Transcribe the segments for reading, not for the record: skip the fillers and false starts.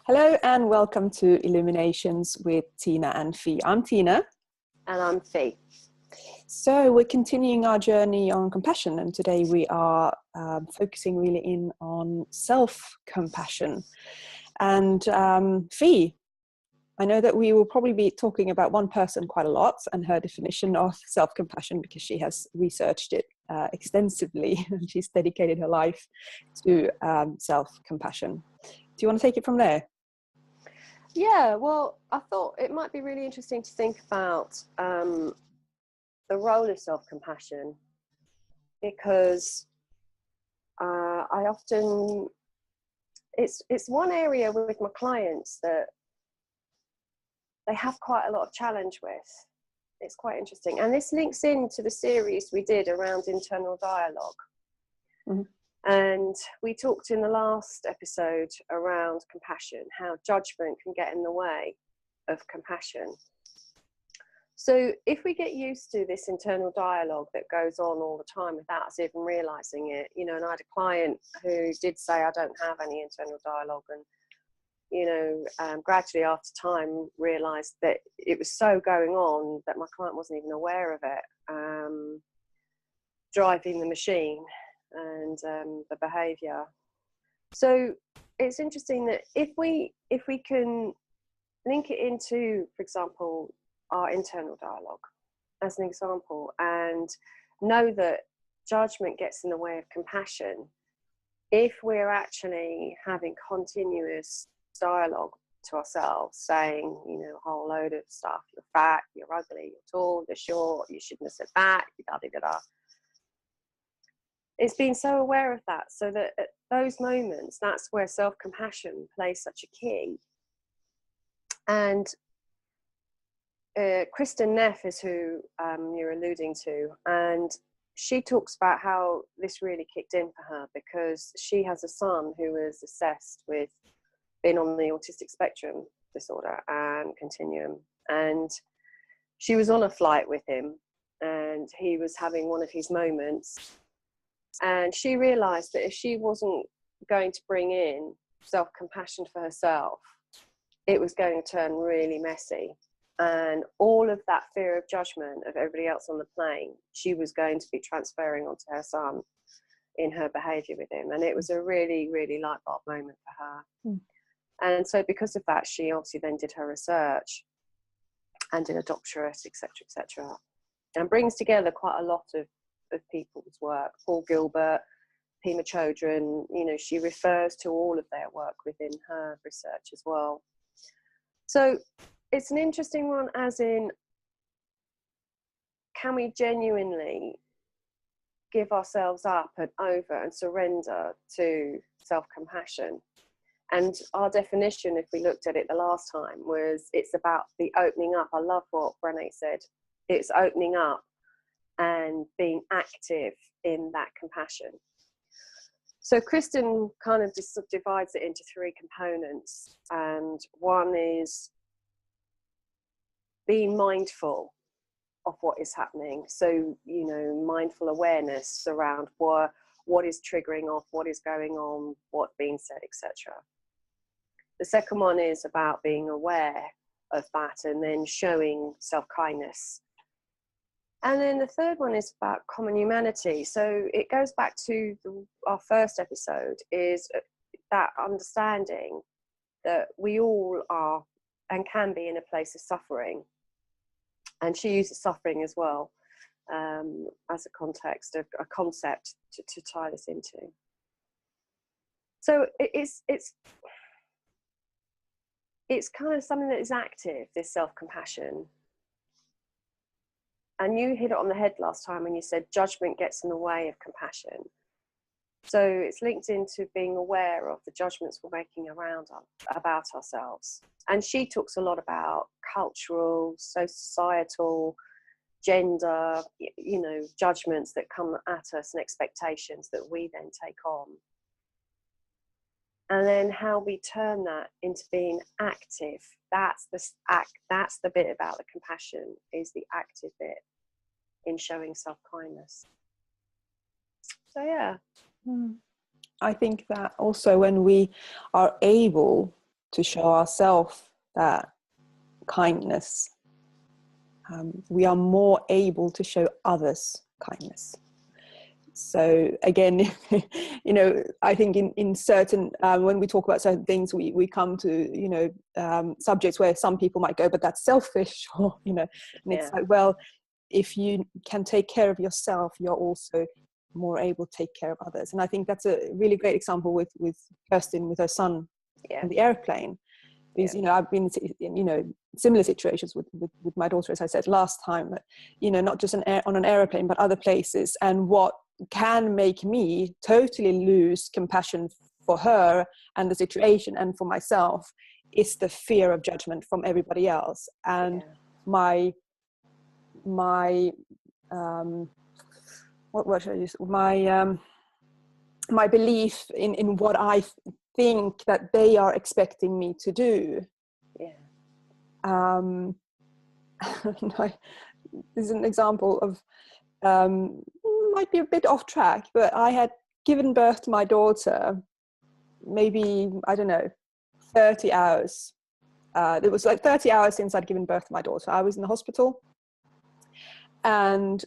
Hello and welcome to Illuminations with Tiina and Fi. I'm Tiina. And I'm Fi. So we're continuing our journey on compassion, and today we are focusing really in on self-compassion. And Fi, I know that we will probably be talking about one person quite a lot and her definition of self-compassion because she has researched it extensively and she's dedicated her life to self-compassion. Do you want to take it from there? Yeah, well, I thought it might be really interesting to think about the role of self-compassion, because I often, it's one area with my clients that they have quite a lot of challenge with. It's quite interesting. And this links into the series we did around internal dialogue. Mm-hmm. And we talked in the last episode around compassion, how judgment can get in the way of compassion. So if we get used to this internal dialogue that goes on all the time without us even realizing it, and I had a client who did say, I don't have any internal dialogue, and gradually after time realized that it was so going on that my client wasn't even aware of it, driving the machine and the behavior. So it's interesting that if we can link it into, for example, our internal dialogue as an example, and know that judgment gets in the way of compassion, if we're actually having continuous dialogue to ourselves saying, a whole load of stuff, you're fat, you're ugly, you're tall, you're short, you shouldn't have said that, da-da-da-da. It's being so aware of that, so that at those moments, that's where self-compassion plays such a key. And Kristen Neff is who you're alluding to, and she talks about how this really kicked in for her because she has a son who was assessed with being on the autistic spectrum disorder and continuum, and she was on a flight with him and he was having one of his moments. And she realised that if she wasn't going to bring in self-compassion for herself, it was going to turn really messy. And all of that fear of judgment of everybody else on the plane, she was going to be transferring onto her son in her behaviour with him. And it was a really, really light bulb moment for her. Mm. And so because of that, she obviously then did her research and did a doctorate, etc., and brings together quite a lot of people's work. Paul Gilbert, Pema Chodron, she refers to all of their work within her research as well. So it's an interesting one, as in, can we genuinely give ourselves up and over and surrender to self-compassion? And our definition, if we looked at it the last time, was it's about the opening up. I love what Brené said. It's opening up and being active in that compassion. So Kristen kind of just divides it into three components, and one is being mindful of what is happening. So, mindful awareness around what is triggering off, what is going on, what's being said, etc. The second one is about being aware of that and then showing self-kindness. And then the third one is about common humanity. So it goes back to our first episode, is that understanding that we all are and can be in a place of suffering. And she uses suffering as well as a context, a concept to tie this into. So it's kind of something that is active, this self-compassion. And you hit it on the head last time when you said judgment gets in the way of compassion. So it's linked into being aware of the judgments we're making about ourselves. And she talks a lot about cultural, societal, gender, judgments that come at us and expectations that we then take on. And then how we turn that into being active. That's the bit about the compassion, is the active bit in showing self-kindness. So yeah. I think that also when we are able to show ourselves that kindness, we are more able to show others kindness. So again, you know, I think in certain, when we talk about certain things, we come to, you know, subjects where some people might go, but that's selfish, or, you know, and it's like, well, if you can take care of yourself, you're also more able to take care of others. And I think that's a really great example with Kirsten, with her son on the airplane. Because, you know, I've been in, you know, similar situations with my daughter, as I said last time, but, you know, not just on an airplane, but other places. And what can make me totally lose compassion for her and the situation and for myself is the fear of judgment from everybody else. And my what should I use? My belief in what I think that they are expecting me to do. This is an example of, might be a bit off track, but I had given birth to my daughter maybe, I don't know, 30 hours. It was like 30 hours since I'd given birth to my daughter. I was in the hospital, and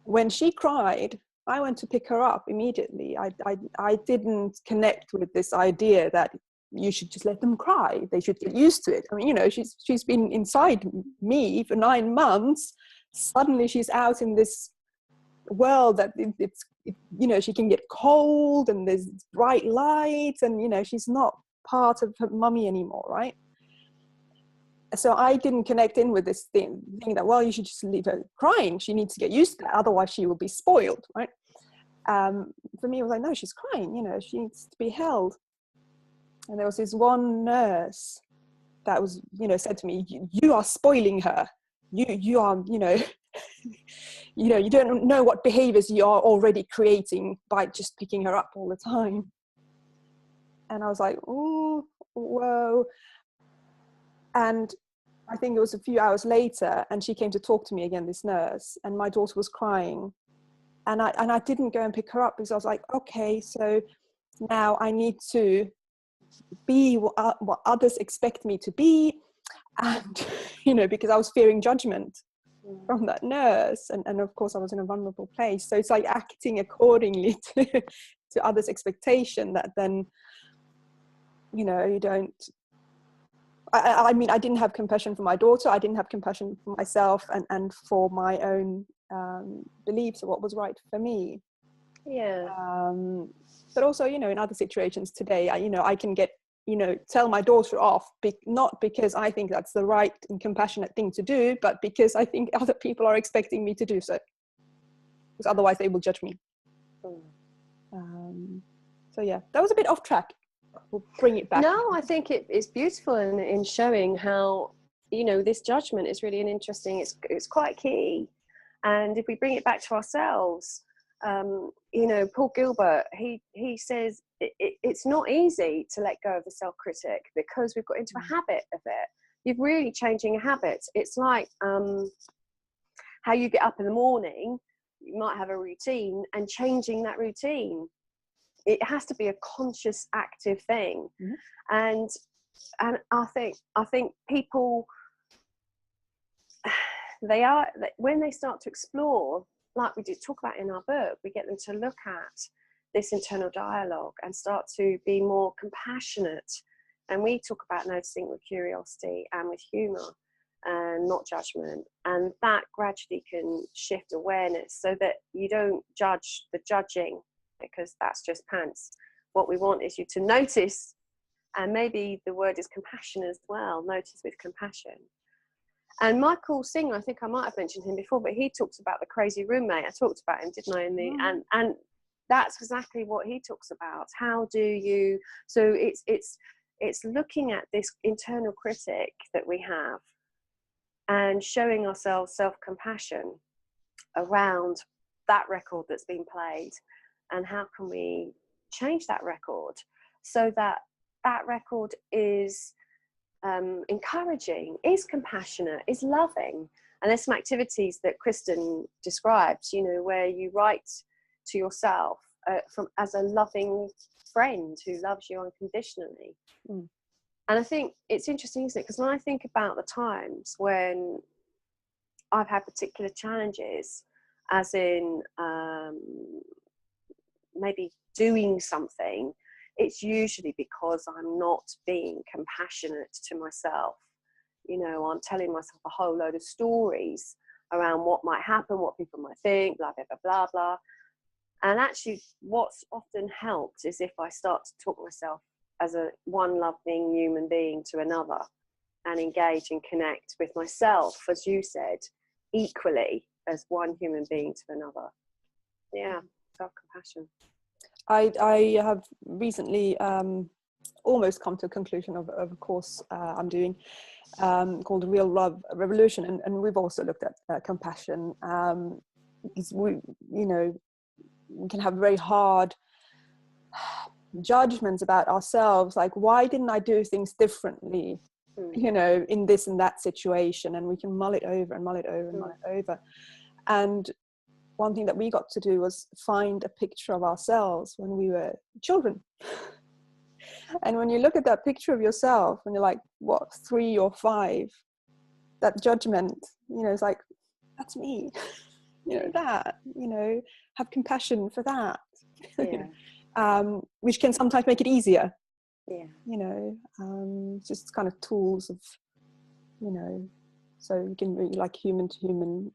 when she cried, I went to pick her up immediately. I didn't connect with this idea that you should just let them cry. They should get used to it. I mean, you know, she's been inside me for 9 months. Suddenly she's out in this world that it's you know, she can get cold and there's bright lights, and, you know, she's not part of her mummy anymore, right? So I didn't connect in with this thing that, well, you should just leave her crying. She needs to get used to that, otherwise she will be spoiled, right? For me, it was like, no, she's crying, you know, she needs to be held. And there was this one nurse that was, you know, said to me, you are spoiling her. You are, you know, you know, you don't know what behaviors you are already creating by just picking her up all the time. And I was like, oh, whoa. And I think it was a few hours later, and she came to talk to me again, this nurse, and my daughter was crying. And I didn't go and pick her up because I was like, okay, so now I need to be what others expect me to be. And, you know, because I was fearing judgment from that nurse. And of course I was in a vulnerable place. So it's like acting accordingly to others' expectation that then, you know, you don't, I mean, I didn't have compassion for my daughter. I didn't have compassion for myself and for my own beliefs of what was right for me. But also, you know, in other situations today, I can get, you know, tell my daughter off, not because I think that's the right and compassionate thing to do, but because I think other people are expecting me to do so, because otherwise they will judge me. So yeah, that was a bit off track. We'll bring it back. No, I think it's beautiful in showing how, you know, this judgment is really an interesting, it's quite key. And if we bring it back to ourselves, you know, Paul Gilbert, he says it's not easy to let go of the self-critic because we've got into a habit of it. You're really changing a habit. It's like how you get up in the morning, you might have a routine, and changing that routine. It has to be a conscious, active thing. And I think people, when they start to explore, like we did talk about in our book, we get them to look at this internal dialogue and start to be more compassionate. And we talk about noticing with curiosity and with humor and not judgment. And that gradually can shift awareness so that you don't judge the judging, because that's just pants. What we want is you to notice, and maybe the word is compassion as well, notice with compassion. And Michael Singer, I think I might have mentioned him before, but he talks about the crazy roommate. I talked about him, didn't I? And that's exactly what he talks about. How do you, so it's looking at this internal critic that we have and showing ourselves self-compassion around that record that's been played, and how can we change that record so that that record is encouraging, is compassionate, is loving. And there's some activities that Kristen describes, you know, where you write to yourself as a loving friend who loves you unconditionally. And I think it's interesting, isn't it? Because when I think about the times when I've had particular challenges, as in maybe doing something, it's usually because I'm not being compassionate to myself. You know, I'm telling myself a whole load of stories around what might happen, what people might think, blah, blah, blah, blah, blah. And actually, what's often helped is if I start to talk myself as a one loving human being to another, and engage and connect with myself, as you said, equally as one human being to another. Yeah, self-compassion. I have recently almost come to a conclusion of a course I'm doing called Real Love Revolution, and we've also looked at compassion. We, you know, we can have very hard judgments about ourselves, like, why didn't I do things differently, you know, in this and that situation, and we can mull it over and mull it over and mull it over. And one thing that we got to do was find a picture of ourselves when we were children. And when you look at that picture of yourself and you're like, what, 3 or 5, that judgment, you know, it's like, that's me, you know, that, you know, have compassion for that. Which can sometimes make it easier. You know, just kind of tools of, you know, so you can really, like, human to human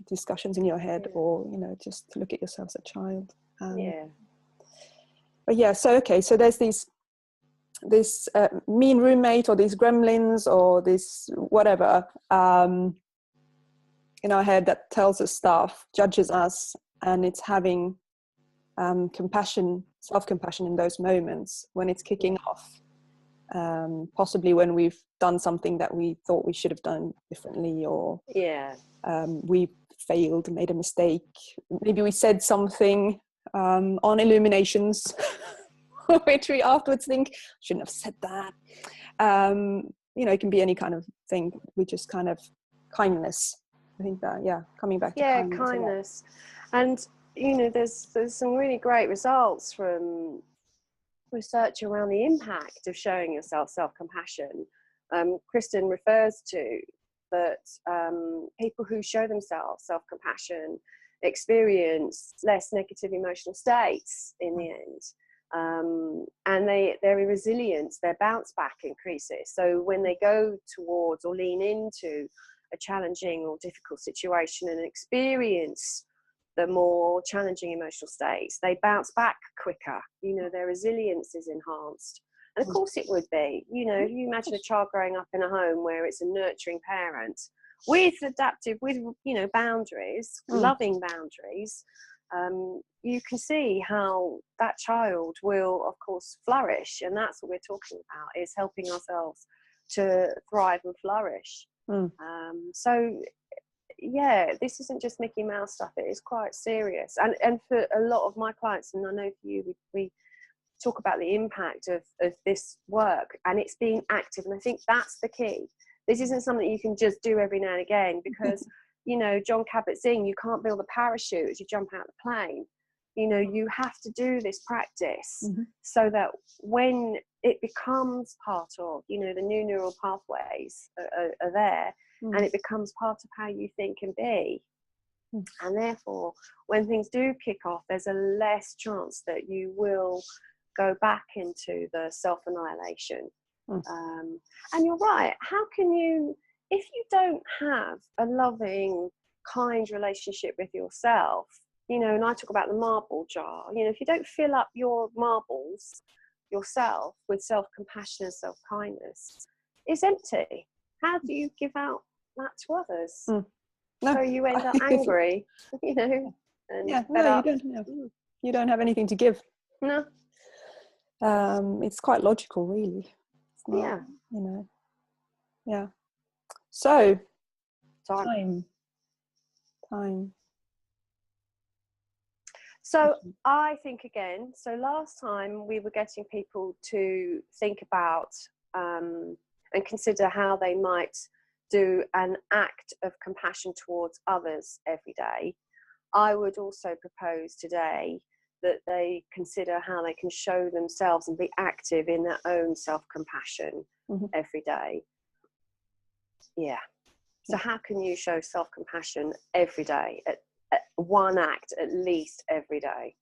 discussions in your head, or, you know, just look at yourself as a child. But yeah, so okay, so there's this mean roommate, or these gremlins, or this whatever in our head that tells us stuff, judges us, and it's having compassion, self-compassion in those moments when it's kicking off. Possibly when we've done something that we thought we should have done differently, or we failed, made a mistake. Maybe we said something on Illuminations which we afterwards think, shouldn't have said that. You know, it can be any kind of thing. We just kind of, kindness, I think that, coming back to kindness. And you know, there's some really great results from research around the impact of showing yourself self-compassion. Kristen refers to that people who show themselves self-compassion experience less negative emotional states in the end, and their resilience, their bounce back increases. So when they go towards or lean into a challenging or difficult situation and experience the more challenging emotional states, they bounce back quicker. You know, their resilience is enhanced. And of course it would be. You know, if you imagine a child growing up in a home where it's a nurturing parent with adaptive, with, you know, boundaries, loving boundaries, you can see how that child will, of course, flourish. And that's what we're talking about, is helping ourselves to thrive and flourish. So yeah, this isn't just Mickey Mouse stuff. It is quite serious. And for a lot of my clients, and I know for you, we talk about the impact of this work, and it's being active. And I think that's the key. This isn't something you can just do every now and again, because, you know, John Kabat-Zinn, you can't build a parachute as you jump out of the plane. You know, you have to do this practice so that when it becomes part of, you know, the new neural pathways are there, and it becomes part of how you think and be. And therefore, when things do kick off, there's a less chance that you will go back into the self-annihilation. And you're right, how can you, if you don't have a loving, kind relationship with yourself, you know, and I talk about the marble jar, you know, if you don't fill up your marbles yourself with self-compassion and self-kindness, it's empty. How do you give out that to others? No. So you end up angry, you know. And you don't have anything to give. No. It's quite logical, really. It's not, you know. So time. So I think, again, so last time we were getting people to think about and consider how they might do an act of compassion towards others every day. I would also propose today that they consider how they can show themselves and be active in their own self-compassion every day. Yeah. So how can you show self-compassion every day, at one act at least every day?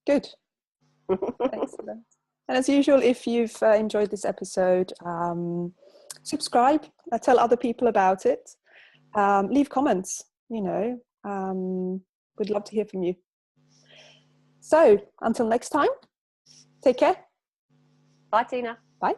Good. Excellent. And as usual, if you've enjoyed this episode, subscribe, tell other people about it, leave comments, we'd love to hear from you. So until next time, take care. Bye, Tiina. Bye.